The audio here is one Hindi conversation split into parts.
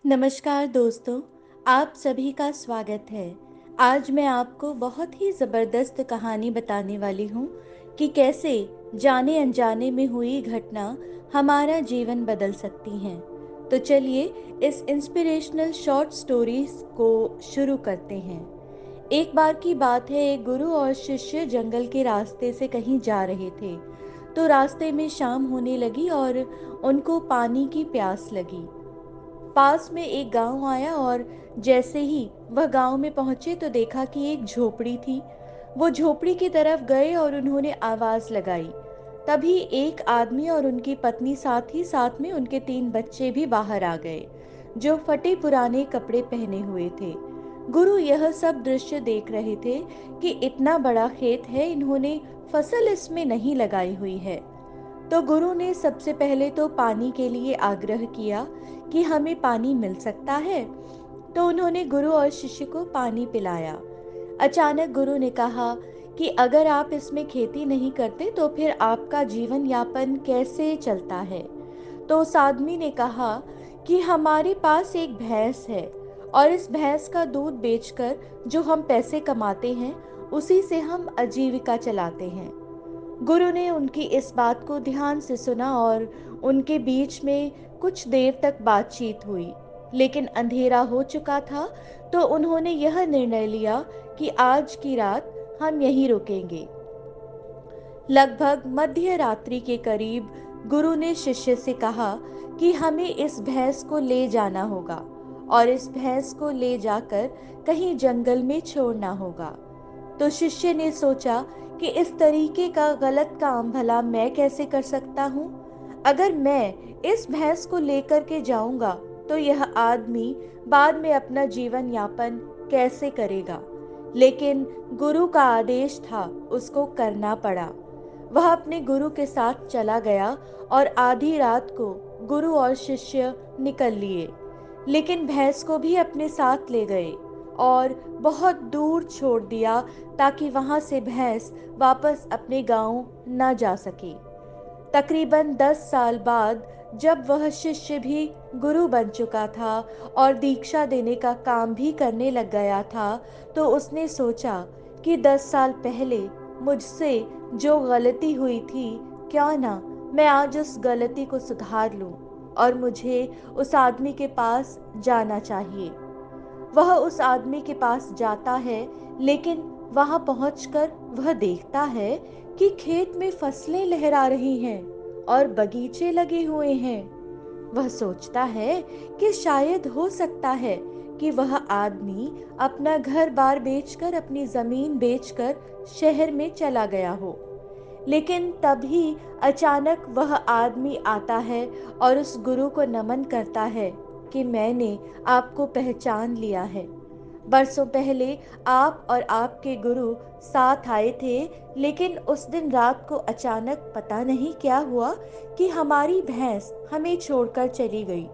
नमस्कार दोस्तों, आप सभी का स्वागत है। आज मैं आपको बहुत ही ज़बरदस्त कहानी बताने वाली हूँ कि कैसे जाने अनजाने में हुई घटना हमारा जीवन बदल सकती हैं। तो चलिए इस इंस्पिरेशनल शॉर्ट स्टोरीज को शुरू करते हैं। एक बार की बात है, एक गुरु और शिष्य जंगल के रास्ते से कहीं जा रहे थे। तो रास्ते में शाम होने लगी और उनको पानी की प्यास लगी। पास में एक गांव आया और जैसे ही वह गांव में पहुंचे तो देखा कि एक झोपड़ी थी। वो झोपड़ी की तरफ गए और उन्होंने आवाज लगाई। तभी एक आदमी और उनकी पत्नी, साथ ही साथ में उनके 3 बच्चे भी बाहर आ गए, जो फटे पुराने कपड़े पहने हुए थे। गुरु यह सब दृश्य देख रहे थे कि इतना बड़ा खेत है, इन्होंने फसल इसमें नहीं लगाई हुई है। तो गुरु ने सबसे पहले तो पानी के लिए आग्रह किया कि हमें पानी मिल सकता है। तो उन्होंने गुरु और शिष्य को पानी पिलाया। अचानक गुरु ने कहा कि अगर आप इसमें खेती नहीं करते तो फिर आपका जीवन यापन कैसे चलता है। तो उस आदमी ने कहा कि हमारे पास एक भैंस है और इस भैंस का दूध बेचकर जो हम पैसे कमाते हैं उसी से हम आजीविका चलाते हैं। गुरु ने उनकी इस बात को ध्यान से सुना और उनके बीच में कुछ देर तक बातचीत हुई। लेकिन अंधेरा हो चुका था, तो उन्होंने यह निर्णय लिया कि आज की रात हम यहीं रुकेंगे। लगभग मध्य रात्रि के करीब गुरु ने शिष्य से कहा कि हमें इस भैंस को ले जाना होगा और इस भैंस को ले जाकर कहीं जंगल में छोड़ना होगा। तो शिष्य ने सोचा कि इस तरीके का गलत काम भला मैं कैसे कर सकता हूँ। अगर मैं इस भैंस को लेकर के जाऊंगा तो यह आदमी बाद में अपना जीवन यापन कैसे करेगा। लेकिन गुरु का आदेश था, उसको करना पड़ा। वह अपने गुरु के साथ चला गया और आधी रात को गुरु और शिष्य निकल लिए, लेकिन भैंस को भी अपने साथ ले गए और बहुत दूर छोड़ दिया ताकि वहां से भैंस वापस अपने गांव न जा सके। तकरीबन 10 साल बाद जब वह शिष्य भी गुरु बन चुका था और दीक्षा देने का काम भी करने लग गया था, तो उसने सोचा कि 10 साल पहले मुझसे जो गलती हुई थी, क्यों ना मैं आज उस गलती को सुधार लूं और मुझे उस आदमी के पास जाना चाहिए। वह उस आदमी के पास जाता है, लेकिन वहां पहुंचकर वह देखता है कि खेत में फसलें लहरा रही हैं और बगीचे लगे हुए हैं। वह सोचता है कि शायद हो सकता है कि वह आदमी अपना घर बार बेचकर, अपनी जमीन बेचकर शहर में चला गया हो। लेकिन तभी अचानक वह आदमी आता है और उस गुरु को नमन करता है कि मैंने आपको पहचान लिया है। बरसों पहले आप और आपके गुरु साथ आए थे, लेकिन उस दिन रात को अचानक पता नहीं क्या हुआ कि हमारी भैंस हमें छोड़कर चली गई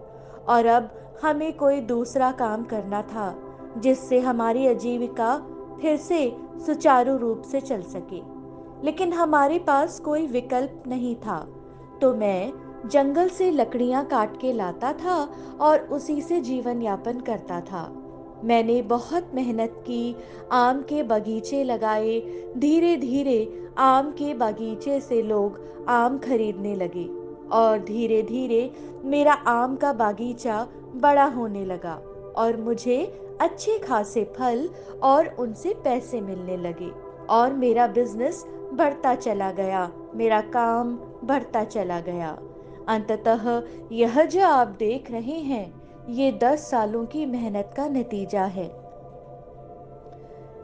और अब हमें कोई दूसरा काम करना था जिससे हमारी आजीविका फिर से सुचारू रूप से चल सके। लेकिन हमारे पास कोई विकल्प नहीं था, तो मैं जंगल से लकड़ियां काट के लाता था और उसी से जीवन यापन करता था। मैंने बहुत मेहनत की, आम के बगीचे लगाए। धीरे धीरे आम के बगीचे से लोग आम खरीदने लगे और धीरे धीरे मेरा आम का बागीचा बड़ा होने लगा और मुझे अच्छे खासे फल और उनसे पैसे मिलने लगे और मेरा बिजनेस बढ़ता चला गया, मेरा काम बढ़ता चला गया। अंततः यह जो आप देख रहे हैं, ये 10 सालों की मेहनत का नतीजा है।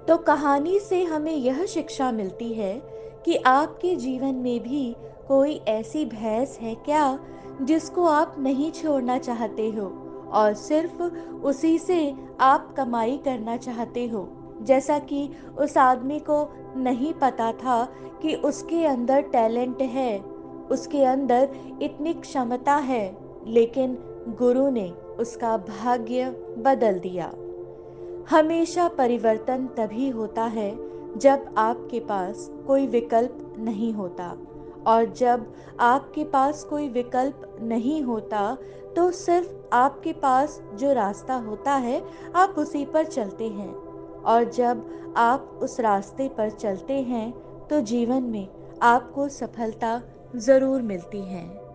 तो कहानी से हमें यह शिक्षा मिलती है कि आपके जीवन में भी कोई ऐसी भैंस है क्या जिसको आप नहीं छोड़ना चाहते हो और सिर्फ उसी से आप कमाई करना चाहते हो। जैसा कि उस आदमी को नहीं पता था कि उसके अंदर टैलेंट है, उसके अंदर इतनी क्षमता है, लेकिन गुरु ने उसका भाग्य बदल दिया। हमेशा परिवर्तन तभी होता है जब आपके पास कोई विकल्प नहीं होता और जब आपके पास कोई विकल्प नहीं होता, तो सिर्फ आपके पास जो रास्ता होता है, आप उसी पर चलते हैं। और जब आप उस रास्ते पर चलते हैं, तो जीवन में आपको सफलता ज़रूर मिलती है।